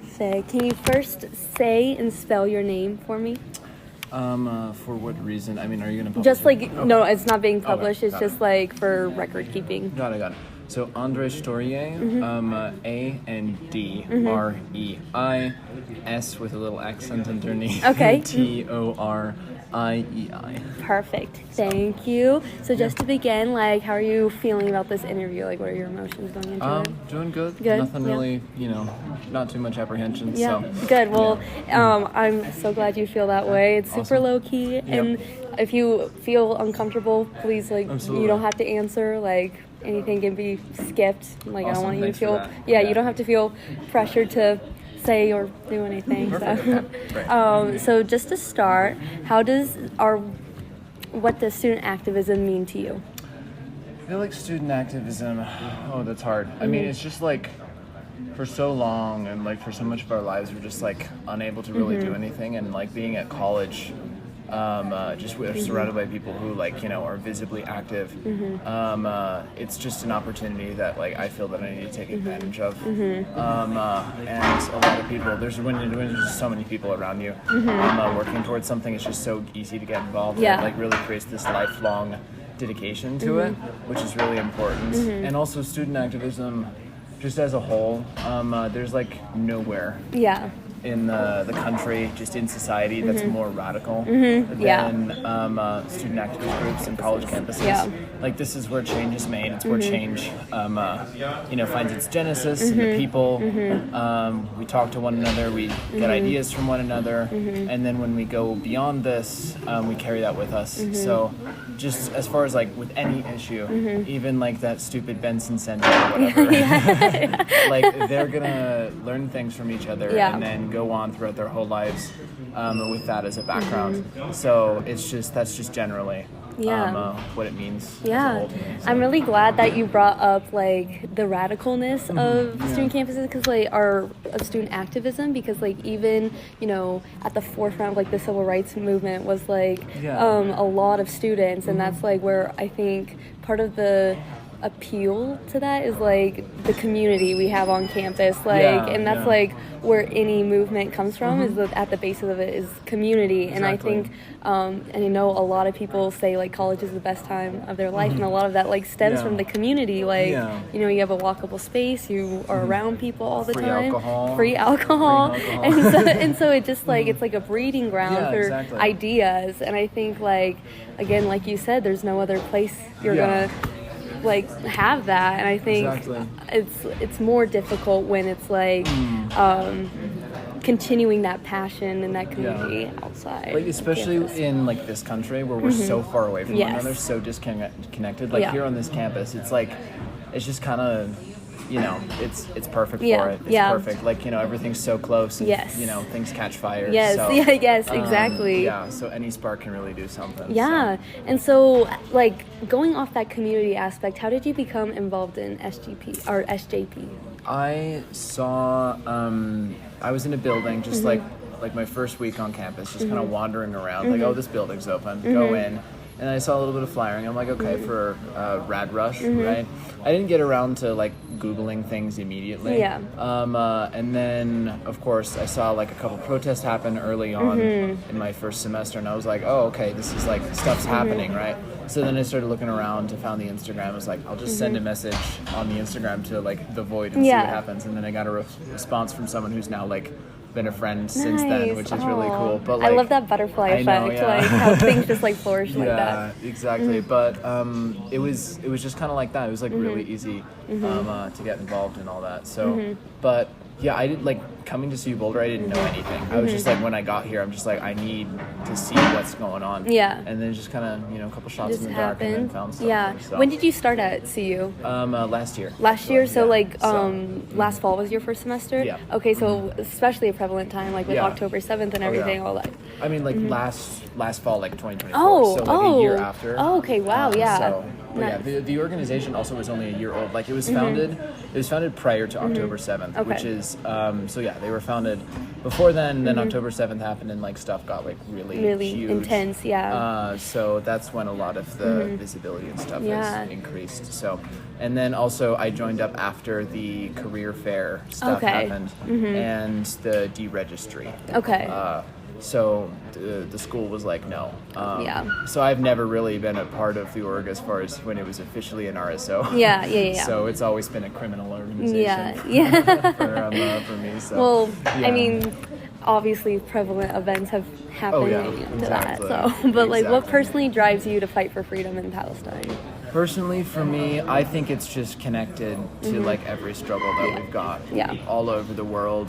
Perfect. Can you first say and spell your name for me? For what reason? I mean, are you gonna publish Just like, it? Okay. no, it's not being published. Okay, It's got it. just like for record keeping. Got it. So Andre Stourier, A-N-D-R-E-I, S with a little accent underneath. Okay. T-O-R-I-E-I. Perfect. Thank you. So just to begin, like, how are you feeling about this interview? Like, what are your emotions going into it? Doing good. Good, Nothing yeah. really, not too much apprehension. Yeah, So, good. Well, I'm so glad you feel that way. It's super Awesome. low key, and if you feel uncomfortable, please, like, Absolutely. you don't have to answer. Like, anything can be skipped. Like, I don't Awesome. want you to Thanks for feel. that. Yeah, Yeah. you don't have to feel pressured to say or do anything. Perfect. So, Great. so just to start, what does student activism mean to you? I feel like student activism, that's hard. I mean, it's just like for so long and like for so much of our lives, we're just like unable to really do anything. And like being at college, just we're surrounded by people who are visibly active. It's just an opportunity that like I feel that I need to take advantage of. And a lot of people, when there's so many people around you working towards something, it's just so easy to get involved. Yeah. And it like really creates this lifelong dedication to it, which is really important. And also student activism, just as a whole, there's like nowhere Yeah. in the country, just in society, that's more radical than student activist groups and college campuses. Yeah. Like this is where change is made. It's where change, finds its genesis in the people. We talk to one another. We get ideas from one another, and then when we go beyond this, we carry that with us. So, just as far as like with any issue, even like that stupid Benson Center or whatever, like they're gonna learn things from each other and then go on throughout their whole lives with that as a background. So that's just generally what it means. Yeah, as a whole. So. I'm really glad that you brought up like the radicalness of student campuses of student activism, because like even at the forefront of like the civil rights movement was like a lot of students, and that's like where I think part of the appeal to that is like the community we have on campus, and that's like where any movement comes from, is that at the basis of it is community. And I think and I know a lot of people say like college is the best time of their life, and a lot of that like stems from the community, like you have a walkable space, you are around people all the time, free alcohol. And so it just like it's like a breeding ground for ideas. And I think like again, like you said, there's no other place you're gonna like have that. And I think it's more difficult when it's like continuing that passion and that community outside, like especially in like this country where we're so far away from one another, so disconnected. Like here on this campus, it's like it's just kind of it's perfect for it. It's perfect. Like everything's so close. And, things catch fire. So, exactly. So any spark can really do something. Yeah. So. And so like going off that community aspect, how did you become involved in SGP or SJP? I saw I was in a building just like my first week on campus, just kind of wandering around, like, oh, this building's open, go in. And I saw a little bit of flyering. I'm like, okay, for Rad Rush, right? I didn't get around to like Googling things immediately. And then, of course, I saw like a couple protests happen early on in my first semester, and I was like, oh, okay, this is like stuff's happening, right? So then I started looking around, found the Instagram. I was like, I'll just send a message on the Instagram to like the Void and see what happens. And then I got a response from someone who's now like been a friend since then, which is really cool. But like, I love that butterfly effect, like how things just like flourish like that. Yeah, exactly. But it was just kind of like that. It was like really easy to get involved in all that. So, but yeah, I did like coming to CU Boulder. I didn't know anything. I was just like, when I got here, I'm just like, I need to see what's going on. Yeah. And then just kind of a couple shots in the dark, and then found stuff. Yeah. So. When did you start at CU? Last year. Last year. So last fall was your first semester. Yeah. Okay. So especially a prevalent time, like with October 7th and everything, all that. I mean, like last fall, like 2024. Oh. So like a year after. Oh. Okay. Wow. Yeah. So. But yeah, the organization also was only a year old. Like it was founded prior to October 7th, which is They were founded before then October 7th happened, and like stuff got like really huge. Intense. Yeah. So that's when a lot of the visibility and stuff has increased. So, and then also I joined up after the career fair stuff happened and the deregistry. Okay. So the school was like, no. So I've never really been a part of the org as far as when it was officially an RSO. Yeah. So it's always been a criminal organization. Yeah. For me. So, well, I mean, obviously prevalent events have happened to that. So, but like, what personally drives you to fight for freedom in Palestine? Personally, for me, I think it's just connected to like every struggle that we've got all over the world.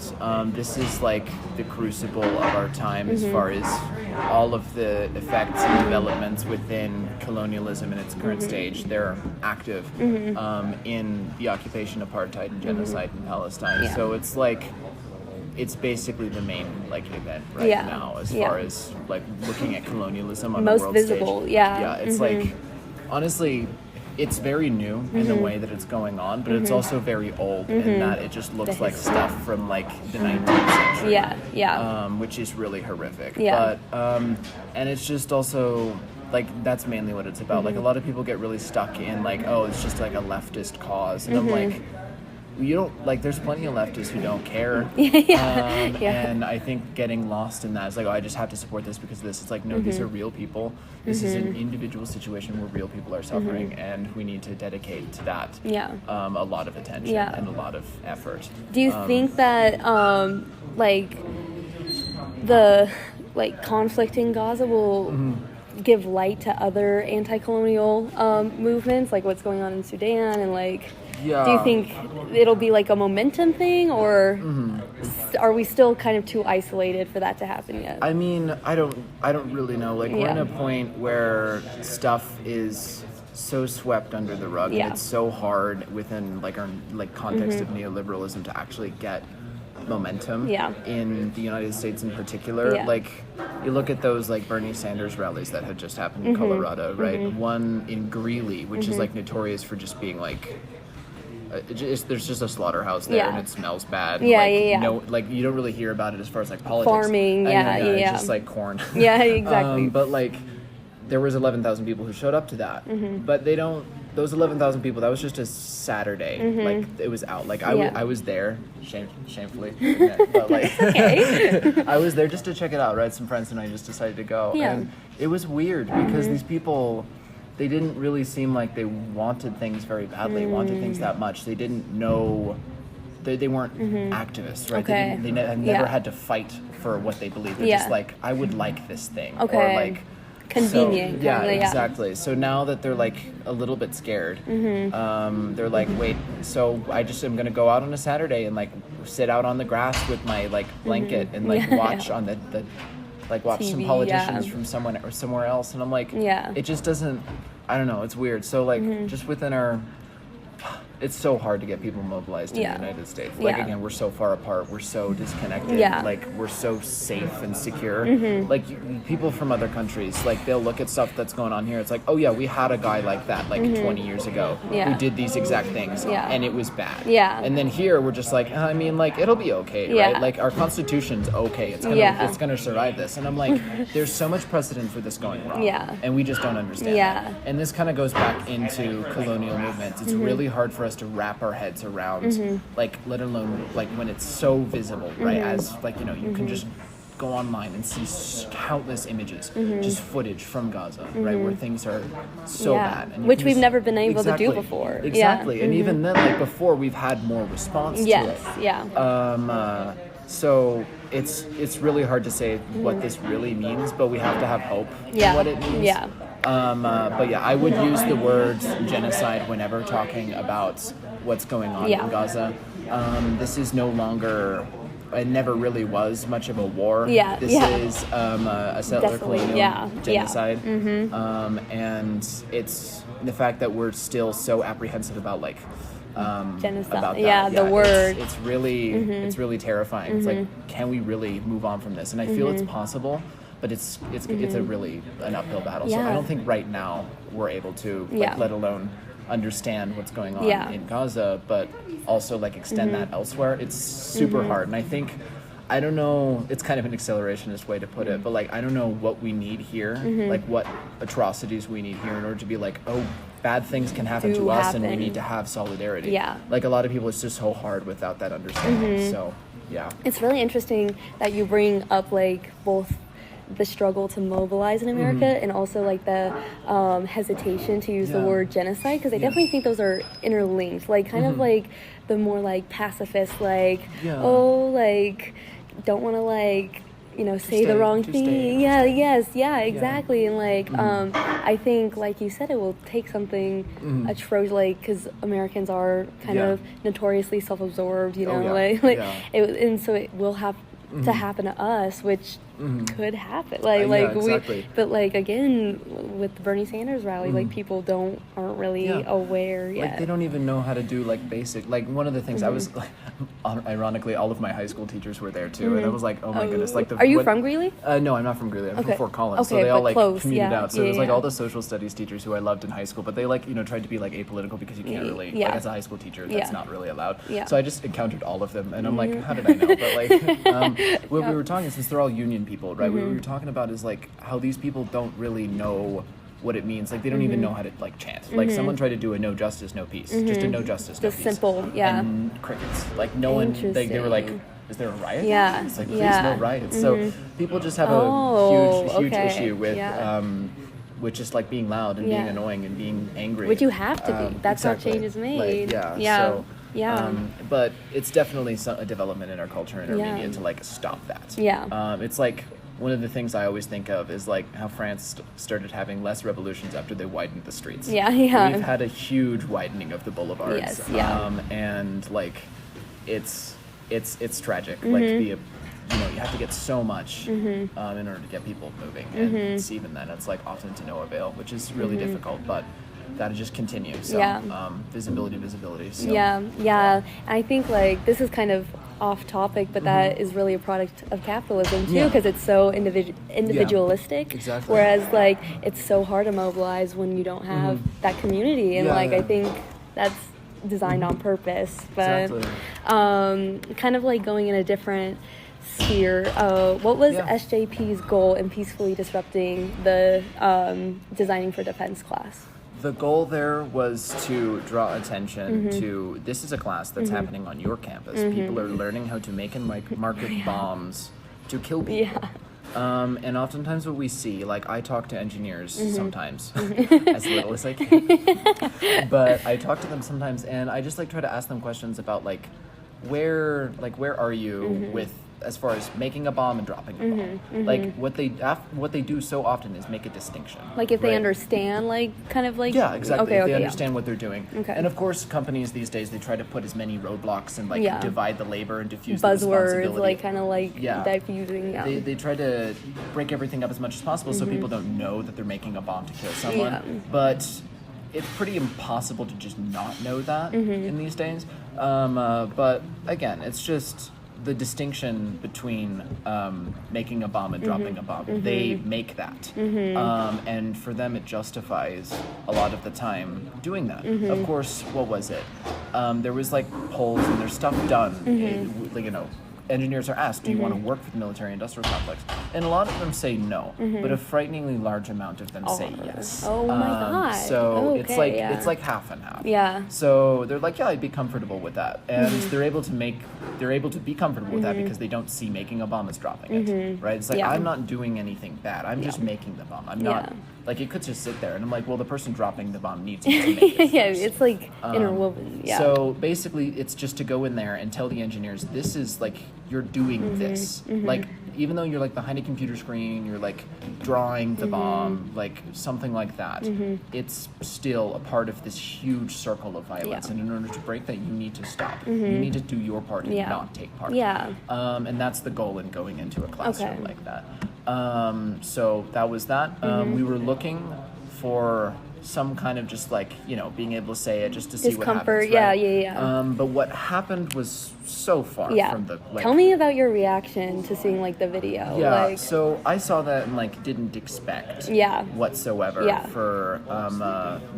This is like the crucible of our time as far as all of the effects and developments within colonialism in its current stage. They're active in the occupation, apartheid, and genocide in Palestine. So it's like, it's basically the main like event now as far as like looking at colonialism on the world visible stage. Yeah, it's like, honestly, it's very new in the way that it's going on, but it's also very old in that it just looks like stuff from like the 19th century. Which is really horrific. But and it's just also like, that's mainly what it's about. Like, a lot of people get really stuck in like, oh, it's just like a leftist cause, and I'm like, you don't, like, there's plenty of leftists who don't care. And I think getting lost in that is like, oh, I just have to support this because of this. It's like, no, these are real people. This is an individual situation where real people are suffering, and we need to dedicate to that a lot of attention and a lot of effort. Do you think that like the like conflict in Gaza will give light to other anti-colonial movements, like what's going on in Sudan, and like, do you think it'll be like a momentum thing, or are we still kind of too isolated for that to happen yet? I mean, I don't really know. Like, we're in a point where stuff is so swept under the rug, and it's so hard within like our like context of neoliberalism to actually get momentum in the United States in particular. Like, you look at those like Bernie Sanders rallies that had just happened in Colorado, right? One in Greeley, which is like notorious for just being like, there's just a slaughterhouse there, and it smells bad. No, like, you don't really hear about it as far as like politics. Farming, it's just like corn. Exactly. But like, there was 11,000 people who showed up to that, but they don't. Those 11,000 people, that was just a Saturday. Like, it was out. Like, I was there, shamefully, but like, I was there just to check it out, right? Some friends and I just decided to go, and it was weird because these people, they didn't really seem like they wanted things very badly, wanted things that much. They didn't know, they weren't activists, right? They never had to fight for what they believed. They're just like, I would like this thing, or like, convenient. So, exactly. So now that they're like a little bit scared, they're like, wait, so I just am gonna go out on a Saturday and like sit out on the grass with my like blanket and like watch on the like watch TV, some politicians from someone or somewhere else, and I'm like, it just doesn't, I don't know, it's weird. So like, just within our, it's so hard to get people mobilized in the United States. Like, again, we're so far apart, we're so disconnected, like, we're so safe and secure. Like, people from other countries, like, they'll look at stuff that's going on here. It's like, oh yeah, we had a guy like that, like 20 years ago, who did these exact things, and it was bad. And then here, we're just like, I mean, like, it'll be okay, right? Like, our Constitution's okay. It's gonna survive this. And I'm like, there's so much precedent for this going wrong. And we just don't understand that. And this kind of goes back into colonial movements. It's really hard for us to wrap our heads around, like, let alone like when it's so visible, right? As like, you know, you can just go online and see countless images, just footage from Gaza, right, where things are so bad, and which we've never been able to do before. And even then, like, before, we've had more response to it. So it's really hard to say what this really means, but we have to have hope in what it means. But yeah, I would use the word genocide whenever talking about what's going on in Gaza. This is no longer, it never really was much of a war. This is a settler colonial genocide. And it's the fact that we're still so apprehensive about like genocide. About that. The word. It's really terrifying. It's like, can we really move on from this? And I feel it's possible. But it's a really an uphill battle. So I don't think right now we're able to, like, let alone understand what's going on Yeah. in Gaza, but also like extend that elsewhere. It's super hard, and I think. I don't know, it's kind of an accelerationist way to put it, but like I don't know what we need here, like what atrocities we need here in order to be like, oh, bad things can happen to us and we need to have solidarity. Yeah. Like a lot of people, it's just so hard without that understanding. So, yeah. It's really interesting that you bring up like both the struggle to mobilize in America and also like the hesitation to use the word genocide, because I definitely think those are interlinked, like kind of like the more like pacifist, like oh, like don't want to like say the wrong thing. Exactly. And like I think like you said, it will take something atrocious, like because Americans are kind of notoriously self-absorbed, and so it will have to happen to us, which could happen, exactly. but like again with the Bernie Sanders rally, like people aren't really aware yet. Like they don't even know how to do like basic, like one of the things I was like, ironically all of my high school teachers were there too, and I was like, oh my goodness, like are you from Greeley? No, I'm not from Greeley. I'm from Fort Collins, so Okay, they all like close. commuted out. So it was like all the social studies teachers who I loved in high school, but they like tried to be like apolitical because you can't really like as a high school teacher that's not really allowed. So I just encountered all of them, and I'm like, how did I know? But like what we were talking, since they're all union people, right? What we were talking about is like how these people don't really know what it means. Like they don't even know how to like chant. Like someone tried to do a no justice, no peace. Just a no justice, no peace. Just simple, And crickets. Like no one, they were like, is there a riot? Yeah. It's like, please no riots. So people just have a huge issue with just like being loud and being annoying and being angry. Which you have to be. That's how change is made. But it's definitely a development in our culture and our media to like stop that. It's like one of the things I always think of is like how France started having less revolutions after they widened the streets. We've had a huge widening of the boulevards. And like it's tragic. Like you have to get so much in order to get people moving, and it's even then it's like often to no avail, which is really difficult, but gotta just continue. So visibility. So, I think like this is kind of off topic, but that is really a product of capitalism too, because it's so individualistic. Exactly. Whereas like it's so hard to mobilize when you don't have that community, and I think that's designed on purpose. But kind of like going in a different sphere, what was SJP's goal in peacefully disrupting the Designing for Defense class? The goal there was to draw attention to, this is a class that's happening on your campus. People are learning how to make and market bombs to kill people. And oftentimes what we see, like I talk to engineers sometimes, as little as I can, but I talk to them sometimes and I just like try to ask them questions about like where are you with, as far as making a bomb and dropping a bomb. Like what they do so often is make a distinction. Like if they understand, like kind of like exactly. If they understand what they're doing. And of course, companies these days, they try to put as many roadblocks and like divide the labor and diffuse the responsibility. Buzzwords, like kind of like diffusing. They try to break everything up as much as possible so people don't know that they're making a bomb to kill someone. But it's pretty impossible to just not know that in these days. But again, it's just the distinction between making a bomb and dropping a bomb. They make that. And for them, it justifies a lot of the time doing that. Of course, what was it? There was like polls and there's stuff done. Engineers are asked, do you want to work for the military-industrial complex? And a lot of them say no, but a frighteningly large amount of them say yes. Oh my God. So it's like half and half. So they're like, I'd be comfortable with that, and they're able to be comfortable with that because they don't see making a bomb as dropping it, right? It's like I'm not doing anything bad. I'm just making the bomb. I'm not. Like, it could just sit there, and I'm like, well, the person dropping the bomb needs to make it first. It's like interwoven. So basically, it's just to go in there and tell the engineers, this is like, you're doing this. Like, even though you're like behind a computer screen, you're like drawing the bomb, like something like that, it's still a part of this huge circle of violence. And in order to break that, you need to stop. You need to do your part and not take part. And that's the goal in going into a classroom like that. So that was that. We were looking for some kind of just like, you know, being able to say it just to see what Discomfort, happens, right? yeah. But what happened was so far from the like. Tell me about your reaction to seeing like the video. Yeah, Like, so I saw that and like didn't expect whatsoever for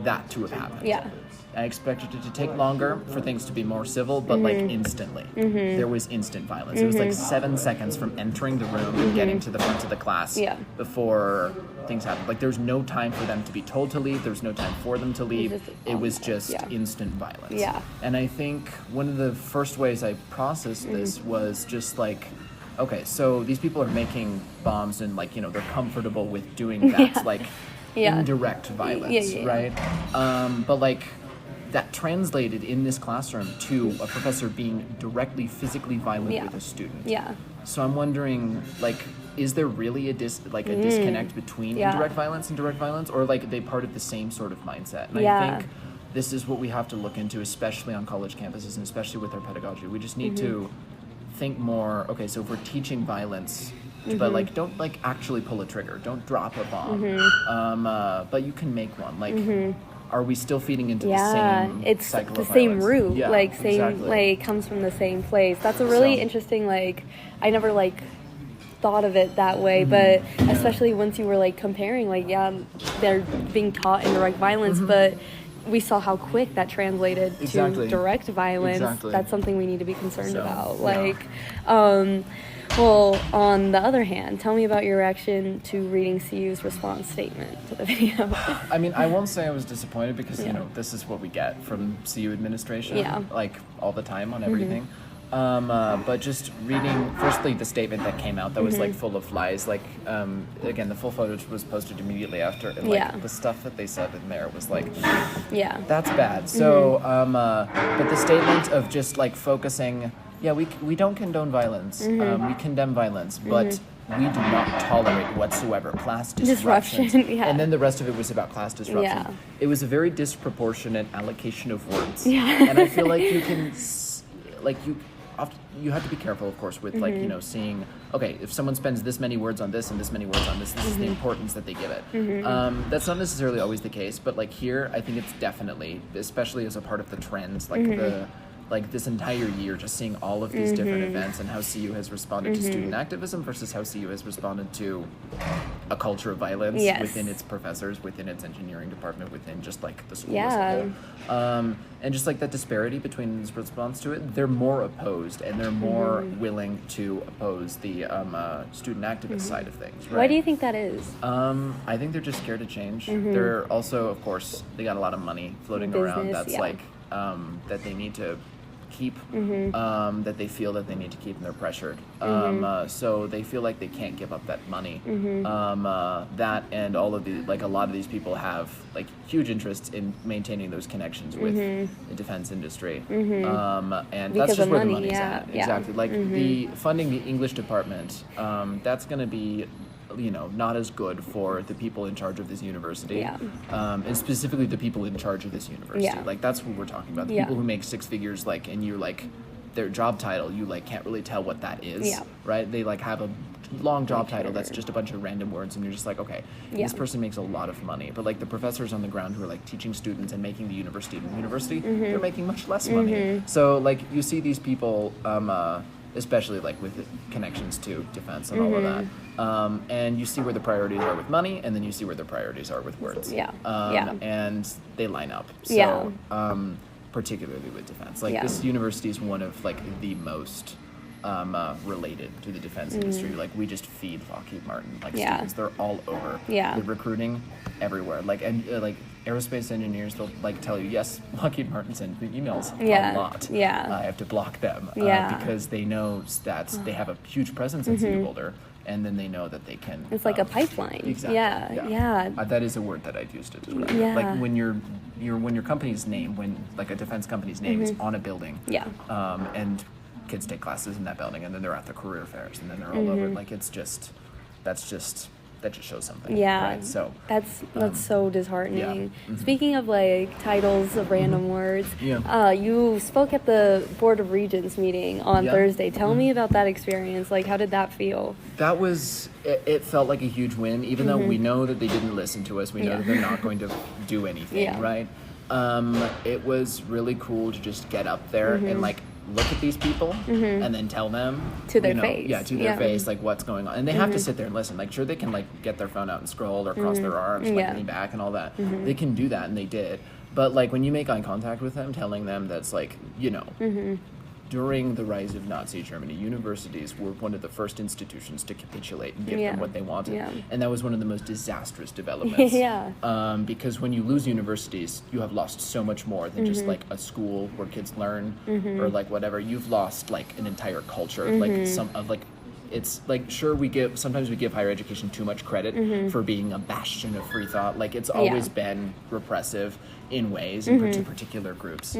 that to have happened. Yeah. I expected it to take longer for things to be more civil, but like instantly. There was instant violence. It was like 7 seconds from entering the room and getting to the front of the class before things happened. Like there was no time for them to be told to leave. There was no time for them to leave. It was just instant violence. Yeah. And I think one of the first ways I processed this was just like, okay, so these people are making bombs and like, you know, they're comfortable with doing that like indirect violence, right? But like that translated in this classroom to a professor being directly physically violent with a student. Yeah. So I'm wondering, like, is there really a disconnect between indirect violence and direct violence, or like are they part of the same sort of mindset? And I think this is what we have to look into, especially on college campuses and especially with our pedagogy. We just need to think more, okay, so if we're teaching violence, but like don't like actually pull a trigger, don't drop a bomb, but you can make one. Like, are we still feeding into the same it's cycle the of same violence? root, Yeah, like same exactly. like comes from the same place. That's a really interesting, like, I never like thought of it that way, but especially once you were like comparing, like, they're being taught indirect violence, but we saw how quick that translated to direct violence. That's something we need to be concerned about. Like, well, on the other hand, tell me about your reaction to reading CU's response statement to the video. I mean, I won't say I was disappointed because, you know, this is what we get from CU administration, like, all the time on everything. But just reading, firstly, the statement that came out that was, like, full of lies. Like, again, the full footage was posted immediately after, and, like, the stuff that they said in there was, like, that's bad. So, but the statement of just, like, focusing... Yeah, we don't condone violence. We condemn violence, but we do not tolerate whatsoever class disruption. And then the rest of it was about class disruption. It was a very disproportionate allocation of words. And I feel like you can, like you have to be careful, of course, with like, you know, seeing, okay, if someone spends this many words on this and this many words on this, this is the importance that they give it. That's not necessarily always the case, but like here, I think it's definitely, especially as a part of the trends, like this entire year, just seeing all of these different events and how CU has responded to student activism versus how CU has responded to a culture of violence within its professors, within its engineering department, within just like the school as a whole. And just like that disparity between its response to it, they're more opposed and they're more willing to oppose the student activist side of things. Right? Why do you think that is? I think they're just scared to change. They're also, of course, they got a lot of money floating around that's like that they need to keep, that they feel that they need to keep, and they're pressured. So they feel like they can't give up that money. That and all of the, like a lot of these people have like huge interests in maintaining those connections with the defense industry. And because that's just where the money, money's at. Exactly. Like the funding the English department, that's going to be, you know, not as good for the people in charge of this university, and specifically the people in charge of this university. Like that's what we're talking about. The people who make six figures, like, and you like their job title, you like can't really tell what that is, right? They like have a long job title that's just a bunch of random words, and you're just like, okay, this person makes a lot of money. But like the professors on the ground who are like teaching students and making the university a university, they're making much less money. So like you see these people, especially like with connections to defense and all of that. And you see where the priorities are with money, and then you see where the priorities are with words. And they line up. So, particularly with defense. Like this university is one of like the most related to the defense industry. Like we just feed Lockheed Martin. Like students, they're all over. They're recruiting everywhere. Like and like aerospace engineers, they'll like tell you, yes, Lockheed Martin sends me emails a lot. I have to block them because they know that they have a huge presence in City Boulder, and then they know that they can. It's like a pipeline. Exactly. That is a word that I'd use to describe it. Like when your company's name, when like a defense company's name is on a building, and kids take classes in that building, and then they're at the career fairs, and then they're all over. Like it's just. That's that just shows something. Yeah, right? So that's so disheartening. Yeah. Mm-hmm. Speaking of like titles of random words, you spoke at the Board of Regents meeting on Thursday. Tell me about that experience. Like, how did that feel? That was, it felt like a huge win, even though we know that they didn't listen to us. We know that they're not going to do anything, right? It was really cool to just get up there and like look at these people and then tell them to their face. Yeah, to their face, like what's going on. And they have to sit there and listen. Like, sure, they can like get their phone out and scroll or cross their arms, like lean back and all that. They can do that, and they did. But like when you make eye contact with them, telling them that's like, during the rise of Nazi Germany, universities were one of the first institutions to capitulate and give them what they wanted. And that was one of the most disastrous developments. Because when you lose universities, you have lost so much more than just like a school where kids learn or like whatever. You've lost like an entire culture, like some of like, it's like, sure, sometimes we give higher education too much credit for being a bastion of free thought. Like, it's always been repressive in ways to particular groups.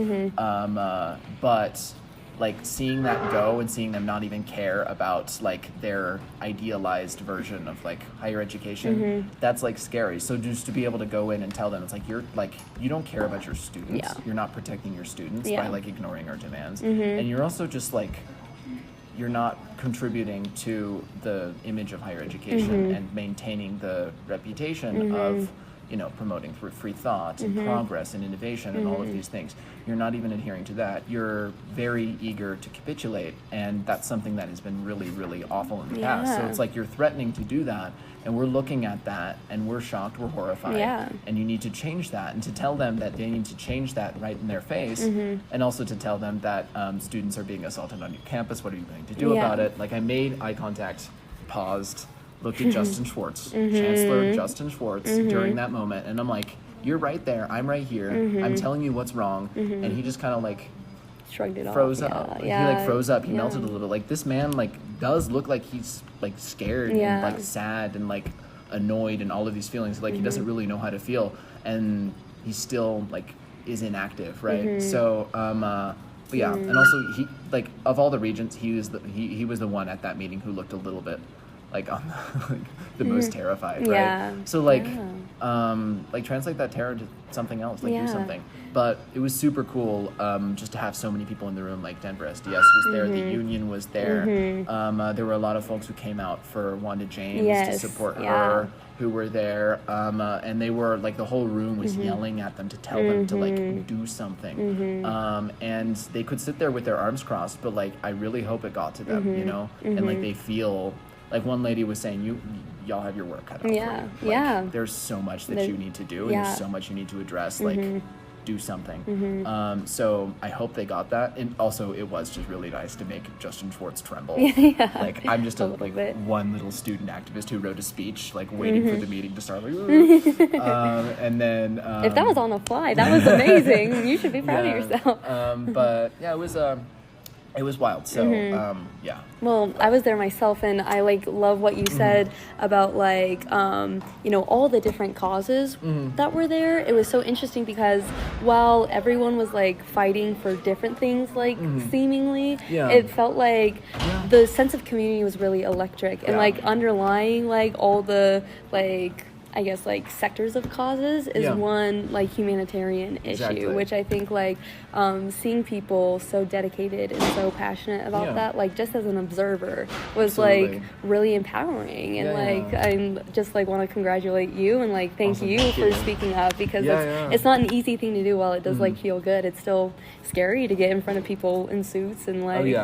But like seeing that go and seeing them not even care about like their idealized version of like higher education, that's like scary. So just to be able to go in and tell them, it's like, you're like, you don't care about your students. You're not protecting your students by like ignoring our demands. And you're also just like, you're not contributing to the image of higher education and maintaining the reputation of, promoting free thought and progress and innovation and all of these things. You're not even adhering to that. You're very eager to capitulate, and that's something that has been really, really awful in the past. So it's like you're threatening to do that, and we're looking at that, and we're shocked, we're horrified, and you need to change that, and to tell them that they need to change that right in their face, and also to tell them that students are being assaulted on your campus. What are you going to do about it? Like, I made eye contact, paused, looked at Justin Schwartz, Chancellor Justin Schwartz, during that moment, and I'm like, you're right there, I'm right here, I'm telling you what's wrong, and he just kind of like shrugged it froze off. up. He like froze up, he melted a little. Like, this man like does look like he's like scared and like sad and like annoyed and all of these feelings. Like, he doesn't really know how to feel, and he still like is inactive, right? So but yeah, and also he, like, of all the regents, he was the one at that meeting who looked a little bit like on the most terrified, right? So like like translate that terror to something else, like do something. But it was super cool just to have so many people in the room. Like Denver SDS was there, the union was there. There were a lot of folks who came out for Wanda James to support her, who were there, and they were like, the whole room was yelling at them to tell them to like do something, and they could sit there with their arms crossed, but like, I really hope it got to them, and like they feel like, one lady was saying, y'all have your work cut out for you. Like, there's so much that you need to do, and there's so much you need to address. Like, do something. So I hope they got that. And also, it was just really nice to make Justin Schwartz tremble. Like, I'm just one little student activist who wrote a speech, like waiting for the meeting to start. Like, and then if that was on the fly, that was amazing. You should be proud of yourself. But yeah, it was wild. So yeah. Well, I was there myself, and I like love what you said about like all the different causes that were there. It was so interesting because while everyone was like fighting for different things, like seemingly, it felt like the sense of community was really electric, and like underlying like all the like, I guess, like sectors of causes is one like humanitarian issue, which I think like seeing people so dedicated and so passionate about that, like just as an observer, was like really empowering, and like I'm just like want to congratulate you and like thank you for speaking up, because it's not an easy thing to do. While it does like feel good, it's still scary to get in front of people in suits and like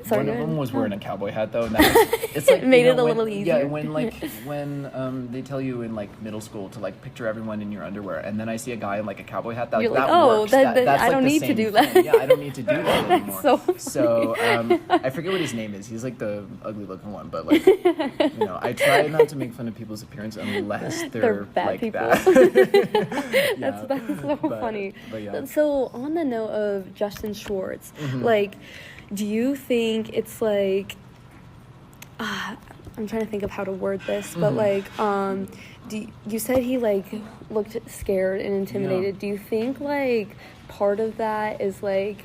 sorry, one of them was wearing a cowboy hat though, and it's like, made it a little easier. Yeah, when they tell you in like middle school to like picture everyone in your underwear, and then I see a guy in like a cowboy hat, that, you're like, like, that oh, works. that's I don't need to do that. Yeah, I don't need to do that anymore. So I forget what his name is. He's like the ugly looking one, but like I try not to make fun of people's appearance unless they're bad like people. Bad. That's so funny. But yeah. So on the note of Justin Schwartz, like, do you think it's like, I'm trying to think of how to word this, but like, you said he like looked scared and intimidated. Do you think like part of that is like,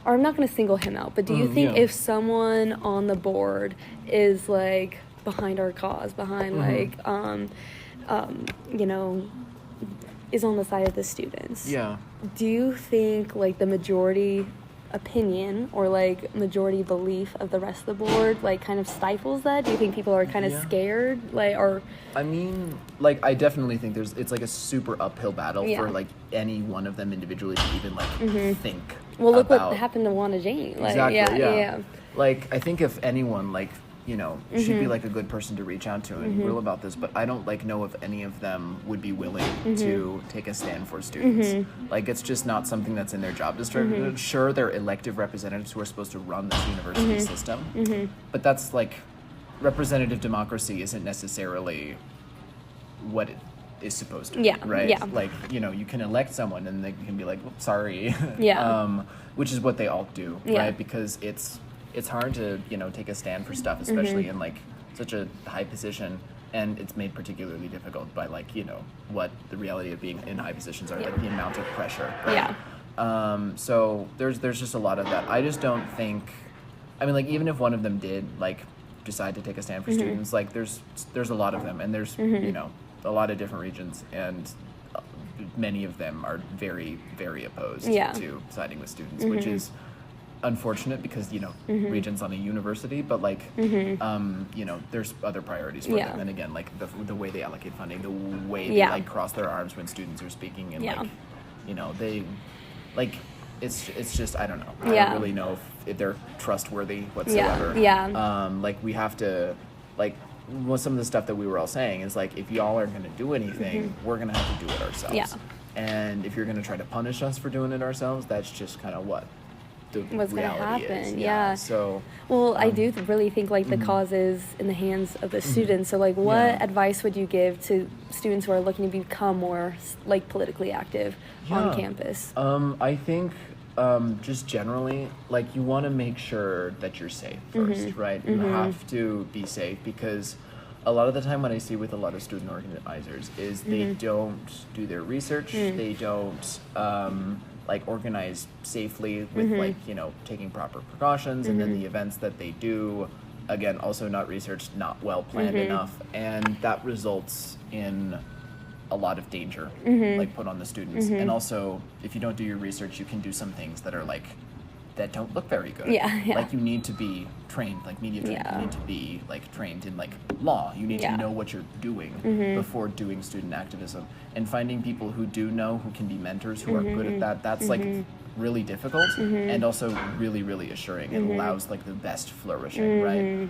or I'm not going to single him out, but do you think if someone on the board is like behind our cause, behind like you know, is on the side of the students, do you think like the majority opinion or like majority belief of the rest of the board like kind of stifles that? Do you think people are kind of scared, like, or I mean, like, I definitely think it's like a super uphill battle for like any one of them individually to even like think look about what happened to Wanda Jane, like, exactly, like I think if anyone, like, you know, she'd be like a good person to reach out to and real about this, but I don't like know if any of them would be willing to take a stand for students. Like, it's just not something that's in their job description. Sure, they're elective representatives who are supposed to run this university system, but that's like, representative democracy isn't necessarily what it is supposed to be, right? Like, you know, you can elect someone and they can be like, sorry, which is what they all do, right? Because it's hard to, you know, take a stand for stuff, especially in like such a high position, and it's made particularly difficult by like, you know, what the reality of being in high positions are, like the amount of pressure, right? So there's just a lot of that. I just don't think, I mean, like, even if one of them did like decide to take a stand for students, like there's a lot of them, and there's you know, a lot of different regions, and many of them are very, very opposed to siding with students, which is unfortunate because, you know, regions on a university, but like you know, there's other priorities for them, and again, like the way they allocate funding, the way they like cross their arms when students are speaking, and like, you know, they like, it's just, I don't know, I don't really know if they're trustworthy whatsoever. Like, we have to, like, well, some of the stuff that we were all saying is like, if y'all are gonna do anything, we're gonna have to do it ourselves, and if you're gonna try to punish us for doing it ourselves, that's just kind of what what's going to happen. So, well, I do really think like the cause is in the hands of the students. So like, what advice would you give to students who are looking to become more like politically active on campus? I think just generally, like, you want to make sure that you're safe first, right? You have to be safe, because a lot of the time what I see with a lot of student organizers is they don't do their research, they don't like organize safely with like, you know, taking proper precautions, and then the events that they do, again, also not researched, not well planned enough, and that results in a lot of danger like put on the students. And also, if you don't do your research, you can do some things that are like, that don't look very good. Like, you need to be trained, like media trained. You need to be like trained in like law. You need to know what you're doing before doing student activism. And finding people who do know, who can be mentors, who are good at that, that's like really difficult, and also really, really assuring. It allows like the best flourishing, right?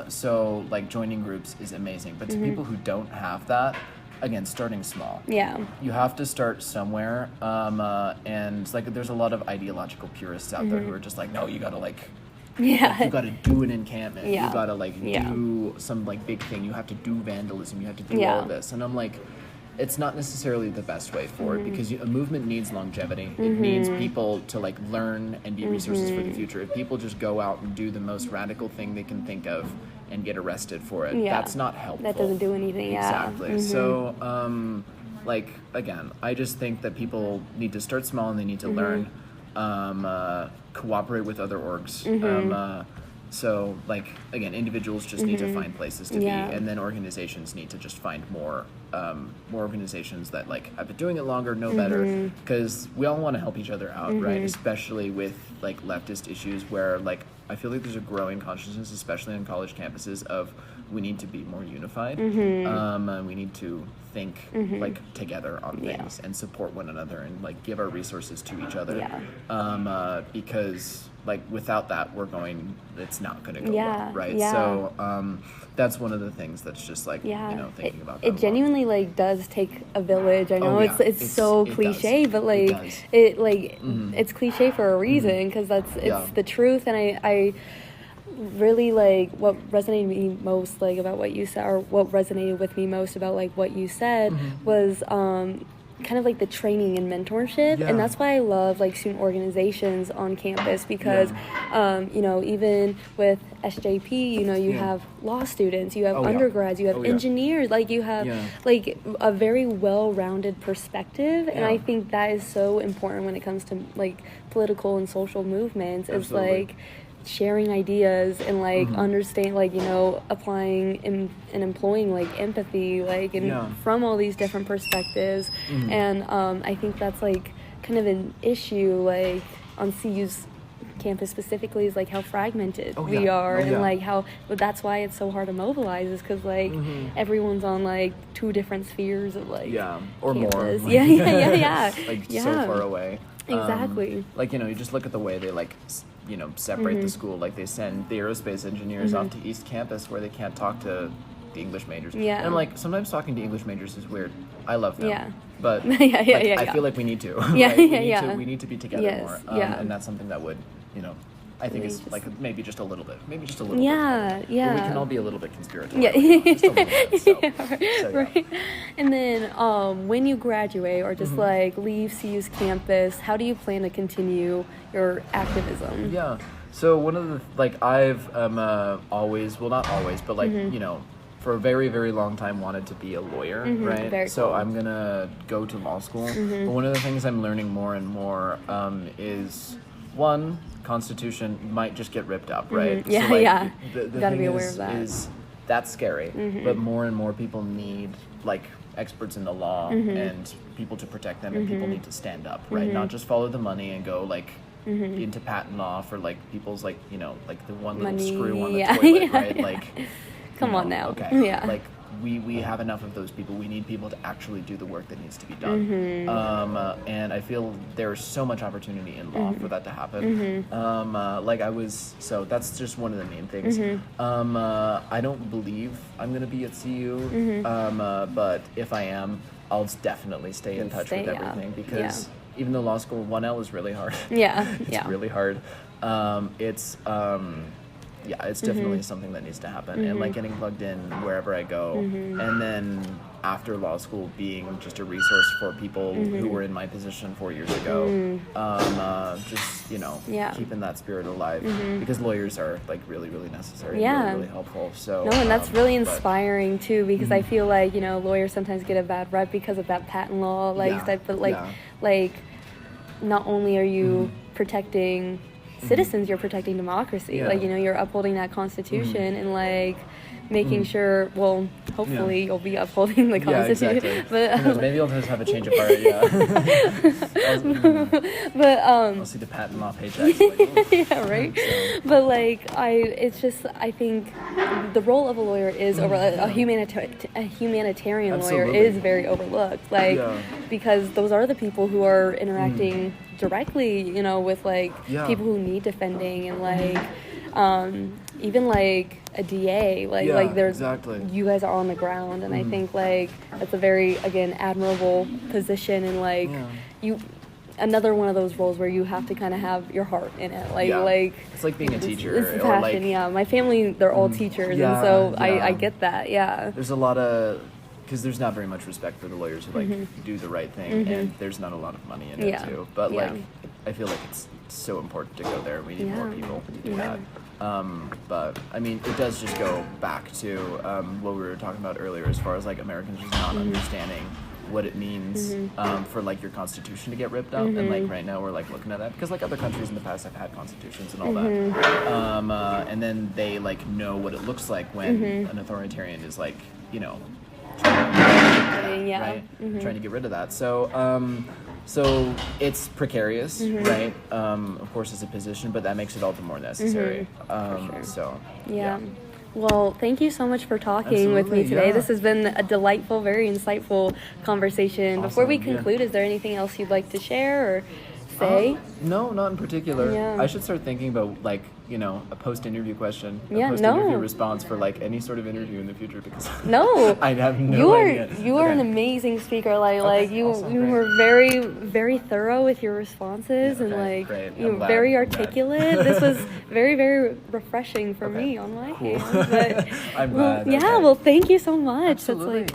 So like, joining groups is amazing, but to people who don't have that, again, starting small. You have to start somewhere, and like, there's a lot of ideological purists out there who are just like, no, you gotta like, you gotta do an encampment, you gotta like do some like big thing, you have to do vandalism, you have to do all this, and I'm like, it's not necessarily the best way forward, because a movement needs longevity. It needs people to like learn and be resources for the future. If people just go out and do the most radical thing they can think of and get arrested for it, that's not helpful. That doesn't do anything. Exactly. So like, again, I just think that people need to start small, and they need to learn, cooperate with other orgs. So like, again, individuals just need to find places to be, and then organizations need to just find more organizations that like have been doing it longer, know better, because we all want to help each other out, right? Especially with like leftist issues, where like, I feel like there's a growing consciousness, especially on college campuses, of we need to be more unified. We need to think like together on things, and support one another, and like give our resources to each other. Because like, without that, it's not going to go well, right? So that's one of the things that's just like, you know, thinking about that. It genuinely like does take a village. I know it's so cliche, but like it's cliche for a reason, because it's the truth. And I really like, what resonated with me most like about what you said, or what resonated with me most about like what you said, was kind of like the training and mentorship, Yeah. and that's why I love like student organizations on campus because you know, even with SJP, you know, you have law students, you have undergrads, you have engineers, like you have like a very well-rounded perspective, and I think that is so important when it comes to like political and social movements. It's like sharing ideas and like understand, like, you know, applying and employing like empathy, like, and from all these different perspectives. And I think that's like kind of an issue like on CU's campus specifically, is like how fragmented we are, and like how, but that's why it's so hard to mobilize, is because like everyone's on like 2 different spheres of like or campus. more like so far away. Exactly. Like, you know, you just look at the way they like you know, separate the school. Like they send the aerospace engineers off to East Campus where they can't talk to the English majors. And I'm like, sometimes talking to English majors is weird. I love them. But I feel like we need to. We need to be together more. And that's something that would, you know, I think is like maybe just a little bit. Maybe just a little bit. But we can all be a little bit conspiratorial. Just a little bit. Right. And then when you graduate or just like leave CU's campus, how do you plan to continue your activism? So one of the, like, I've always, well, not always, but like, you know, for a very, very long time wanted to be a lawyer, right? Very so cool. I'm gonna go to law school. But one of the things I'm learning more and more is, one, Constitution might just get ripped up, right? The gotta be aware of that. Is that's scary, but more and more people need like experts in the law and people to protect them, and people need to stand up, right? Not just follow the money and go like into patent law for like people's, like, you know, like the one little screw on the toilet, right? Like, come on now. Like we have enough of those people. We need people to actually do the work that needs to be done. And I feel there's so much opportunity in law for that to happen. Like so that's just one of the main things. I don't believe I'm gonna be at CU, but if I am, I'll definitely stay in touch with everything, because even though law school 1L is really hard. It's really hard. It's definitely something that needs to happen, and like getting plugged in wherever I go, and then after law school being just a resource for people who were in my position 4 years ago, just, you know, keeping that spirit alive, because lawyers are like really, really necessary, and really helpful. So no, and that's really inspiring too, because I feel like, you know, lawyers sometimes get a bad rep because of that patent law stuff, but like not only are you protecting citizens, you're protecting democracy. Like, you know, you're upholding that Constitution and like making sure, well, hopefully you'll be upholding the Constitution. Exactly. But who knows, maybe I'll just have a change of heart. But I'll see the patent law paychecks. Like, right. But like it's just, I think the role of a lawyer is a humanitarian lawyer is very overlooked. Like because those are the people who are interacting directly, you know, with like people who need defending, and like even like a DA, like there's you guys are on the ground, and I think like that's a very, again, admirable position, and like you, another one of those roles where you have to kind of have your heart in it, like it's like being a teacher, it's or passion. like, my family, they're all teachers, and so I get that. There's a lot of, because there's not very much respect for the lawyers who like do the right thing, and there's not a lot of money in it too. But like, I feel like it's so important to go there. We need more people to do that. But I mean, it does just go back to what we were talking about earlier, as far as like Americans just not understanding what it means for like your constitution to get ripped up, and like right now we're like looking at that, because like other countries in the past have had constitutions and all that, and then they like know what it looks like when an authoritarian is like, you know, trying to get rid of that. So it's precarious, right? Of course, it's a position, but that makes it all the more necessary. So Well, thank you so much for talking with me today. This has been a delightful, very insightful conversation. Awesome. Before we conclude, is there anything else you'd like to share or say? No, not in particular. I should start thinking about, like, you know, a post-interview question, a post-interview response for like any sort of interview in the future, because I have no idea. You are an amazing speaker. You were very, very thorough with your responses, and like you were very articulate. This was very, very refreshing for me on my hand. But, I'm glad. Well, thank you so much. Absolutely. It's like